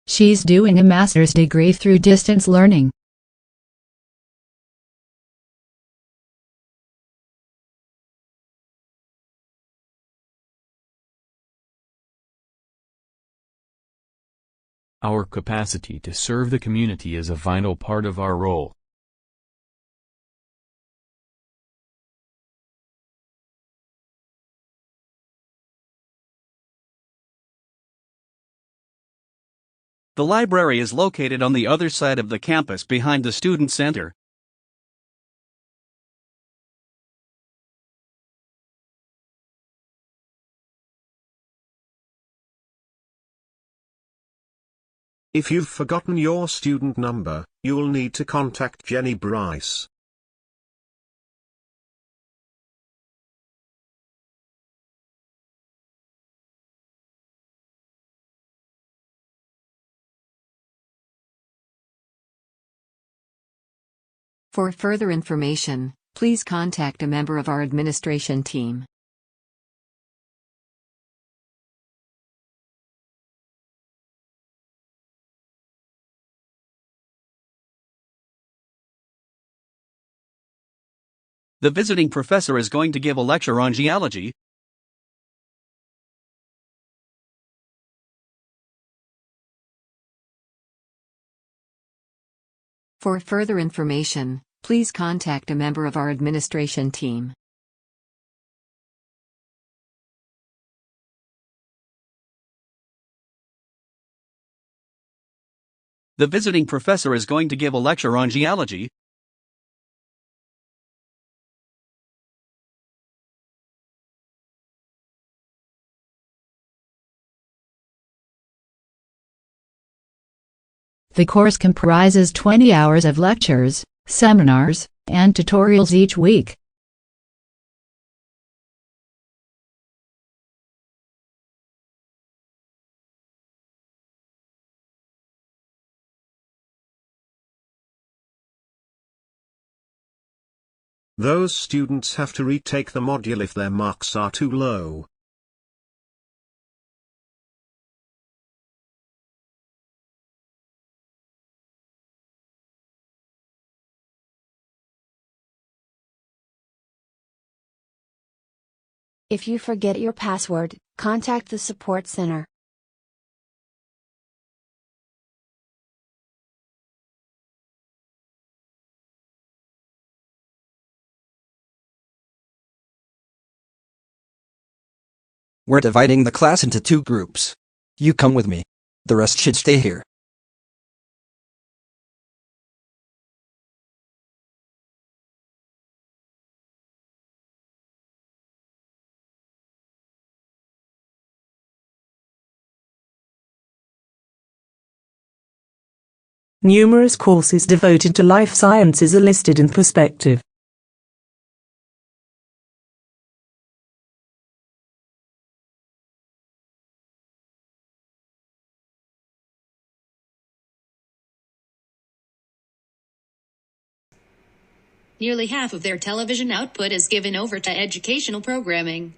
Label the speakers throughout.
Speaker 1: She's doing a master's degree through distance learning.
Speaker 2: Our capacity to serve the community is a vital part of our role.
Speaker 3: The library is located on the other side of the campus behind the Student Center.
Speaker 4: If you've forgotten your student number, you'll need to contact Jenny Bryce.
Speaker 5: For further information, please contact a member of our administration team.
Speaker 3: The visiting professor is going to give a lecture on geology.
Speaker 5: For further information, please contact a member of our administration team.
Speaker 3: The visiting professor is going to give a lecture on geology.
Speaker 1: The course comprises 20 hours of lectures, seminars, and tutorials each week.
Speaker 4: Those students have to retake the module if their marks are too low.
Speaker 6: If you forget your password, contact the support center.
Speaker 7: We're dividing the class into 2 groups. You come with me. The rest should stay here.
Speaker 8: Numerous courses devoted to life sciences are listed in perspective.
Speaker 9: Nearly half of their television output is given over to educational programming.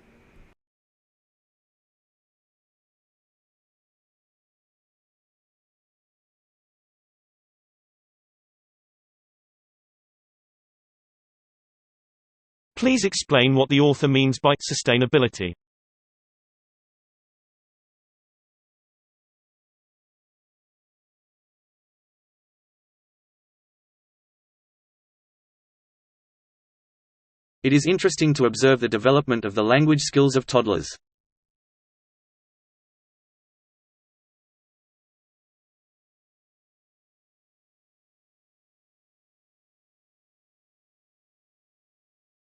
Speaker 10: Please explain what the author means by sustainability.
Speaker 11: It is interesting to observe the development of the language skills of toddlers.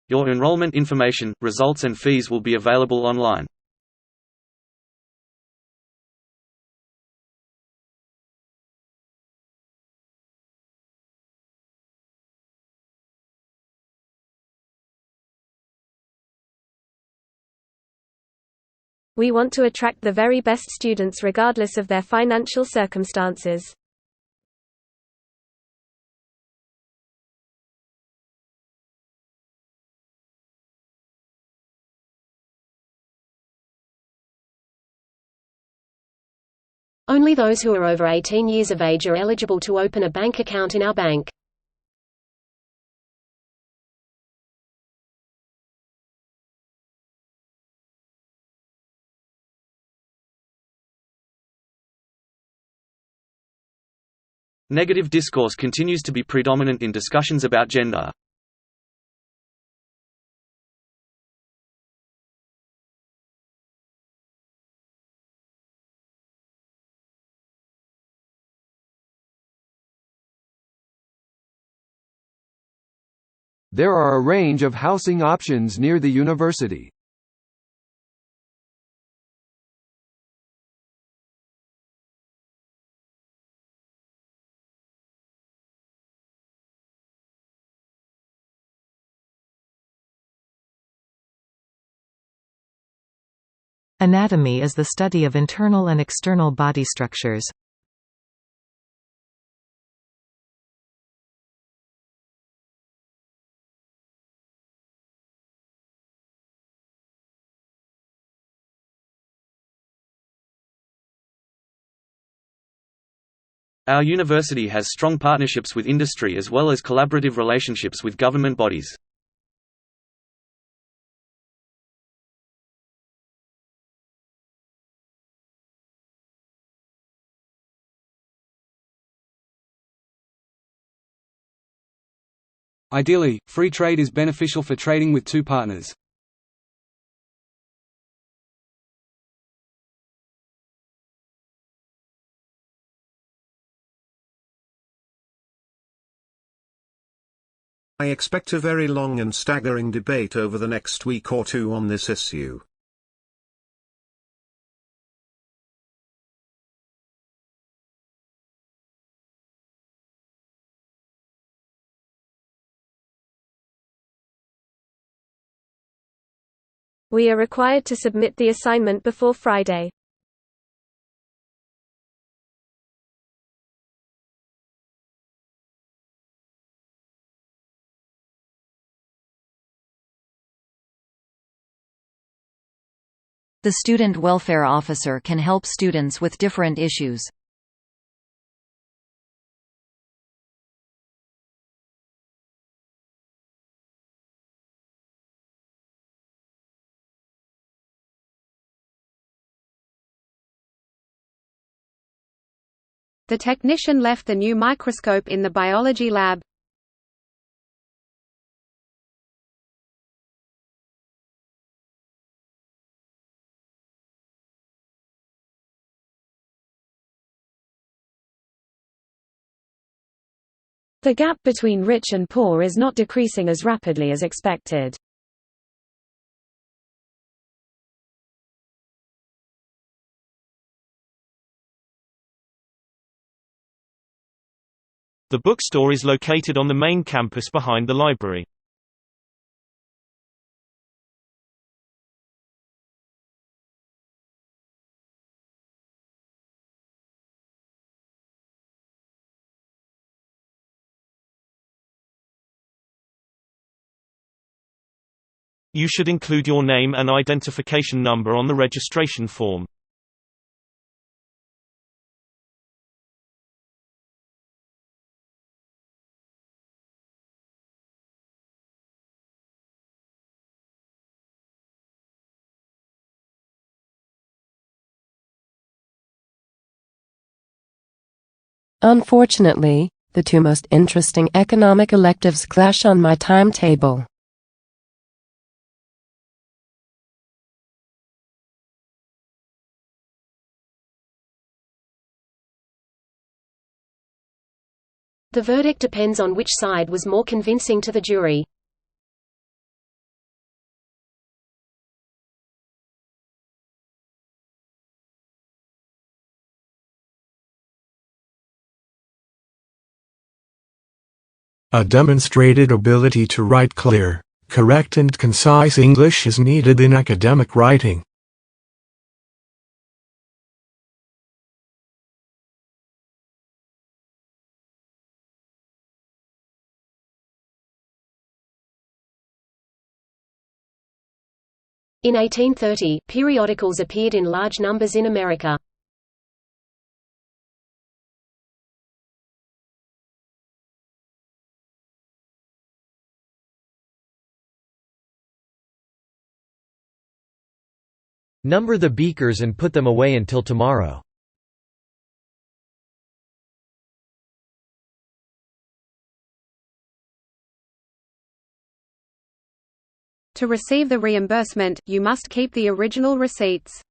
Speaker 11: Your enrollment information, results and fees will be available online.
Speaker 12: We want to attract the very best students regardless of their financial circumstances.
Speaker 13: Only those who are over 18 years of age are eligible to open a bank account in our bank.
Speaker 11: Negative discourse continues to be predominant in discussions about gender.
Speaker 14: There are a range of housing options near the university.
Speaker 15: Anatomy is the study of internal and external body structures.
Speaker 11: Our university has strong partnerships with industry as well as collaborative relationships with government bodies.
Speaker 16: Ideally, free trade is beneficial for trading with two partners.
Speaker 4: I expect a very long and staggering debate over the next week or two on this issue.
Speaker 12: We are required to submit the assignment before Friday.
Speaker 5: The student welfare officer can help students with different issues.
Speaker 17: The technician left the new microscope in the biology lab.
Speaker 18: The gap between rich and poor is not decreasing as rapidly as expected.
Speaker 10: The bookstore is located on the main campus behind the library. You should include your name and identification number on the registration form.
Speaker 19: Unfortunately, the two most interesting economic electives clash on my timetable.
Speaker 13: The verdict depends on which side was more convincing to the jury.
Speaker 20: A demonstrated ability to write clear, correct and concise English is needed in academic writing.
Speaker 13: In 1830, periodicals appeared in large numbers in America.
Speaker 21: Number the beakers and put them away until tomorrow.
Speaker 17: To receive the reimbursement, you must keep the original receipts.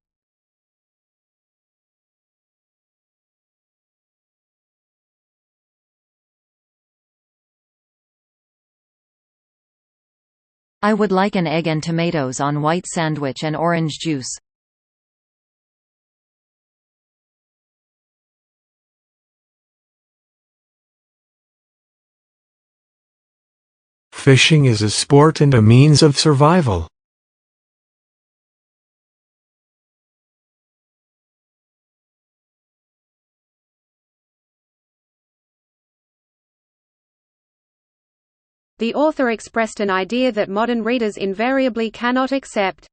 Speaker 22: I would like an egg and tomatoes on white sandwich and orange juice.
Speaker 20: Fishing is a sport and a means of survival.
Speaker 17: The author expressed an idea that modern readers invariably cannot accept.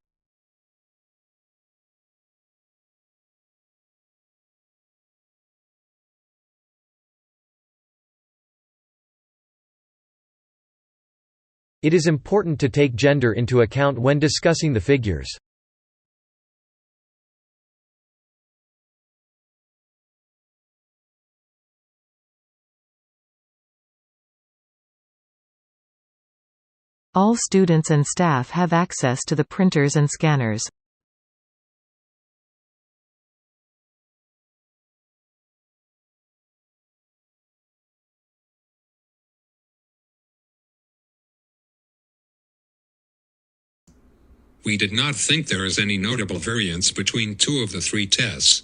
Speaker 21: It is important to take gender into account when discussing the figures.
Speaker 15: All students and staff have access to the printers and scanners.
Speaker 23: We did not think there is any notable variance between two of the three tests.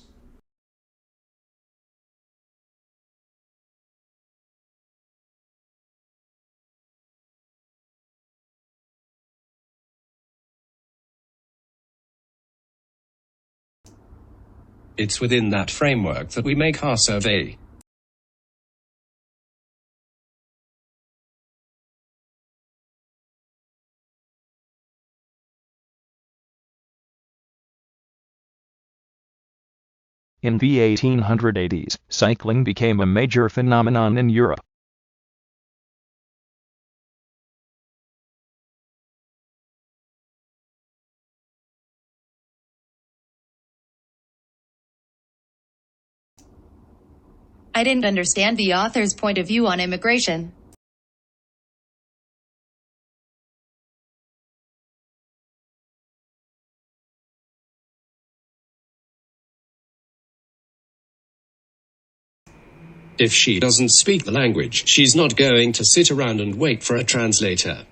Speaker 24: It's within that framework that we make our survey.
Speaker 25: In the 1880s, cycling became a major phenomenon in Europe.
Speaker 9: I didn't understand the author's point of view on immigration.
Speaker 24: If she doesn't speak the language, she's not going to sit around and wait for a translator.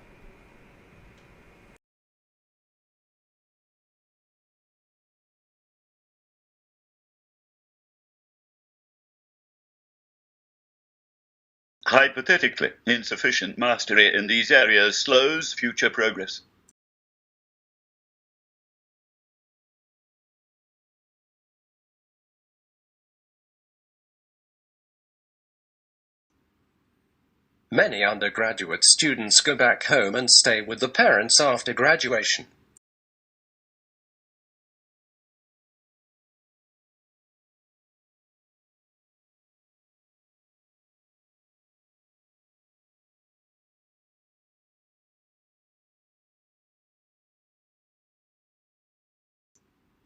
Speaker 26: Hypothetically, insufficient mastery in these areas slows future progress.
Speaker 24: Many undergraduate students go back home and stay with the parents after graduation.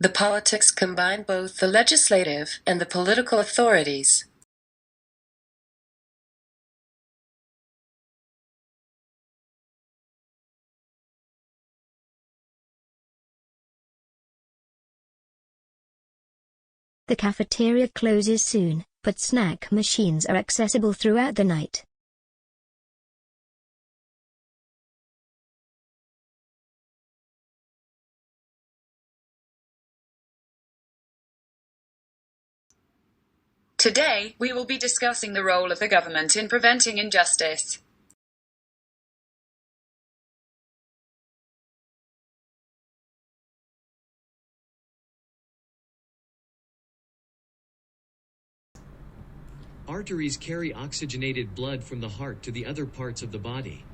Speaker 19: The politics combine both the legislative and the political authorities.
Speaker 6: The cafeteria closes soon, but snack machines are accessible throughout the night.
Speaker 27: Today, we will be discussing the role of the government in preventing injustice.
Speaker 28: Arteries carry oxygenated blood from the heart to the other parts of the body.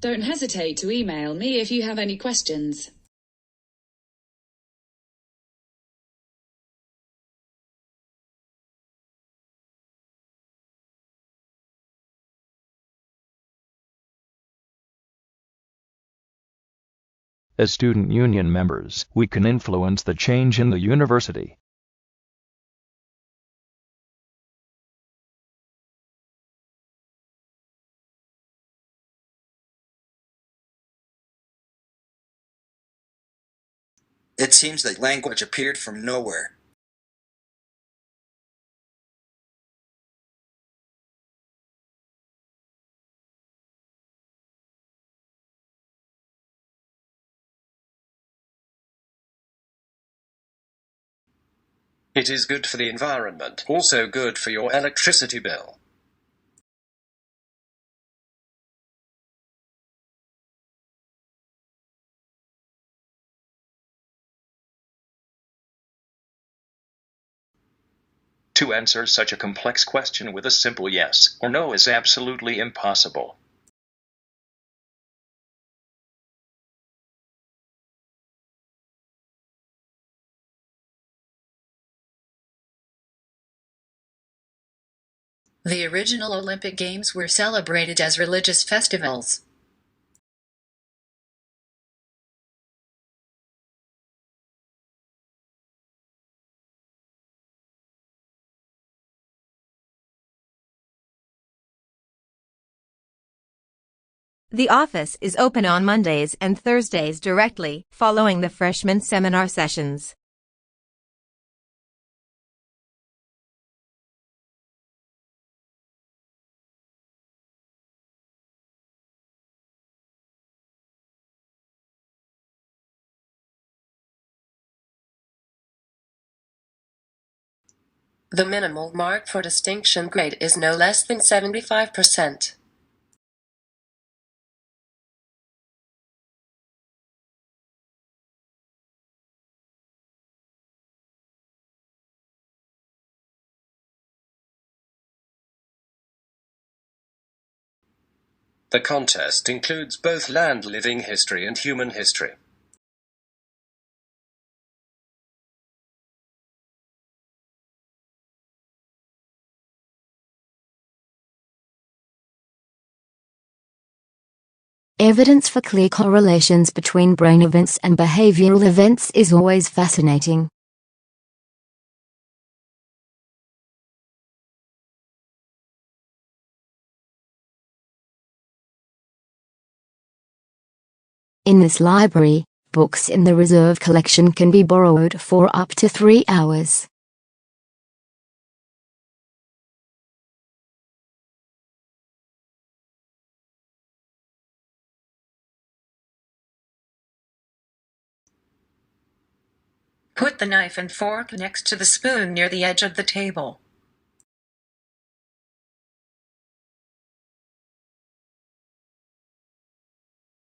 Speaker 9: Don't hesitate to email me if you have any questions.
Speaker 25: As student union members, we can influence the change in the university.
Speaker 1: It seems that language appeared from nowhere.
Speaker 24: It is good for the environment, also good for your electricity bill.
Speaker 2: To answer such a complex question with a simple yes or no is absolutely impossible.
Speaker 9: The original Olympic Games were celebrated as religious festivals.
Speaker 3: The office is open on Mondays and Thursdays directly following the freshman seminar sessions.
Speaker 19: The minimal mark for distinction grade is no less than 75%.
Speaker 24: The contest includes both land living history and human history.
Speaker 6: Evidence for clear correlations between brain events and behavioral events is always fascinating. In this library, books in the reserve collection can be borrowed for up to 3 hours.
Speaker 9: Put the knife and fork next to the spoon near the edge of the table.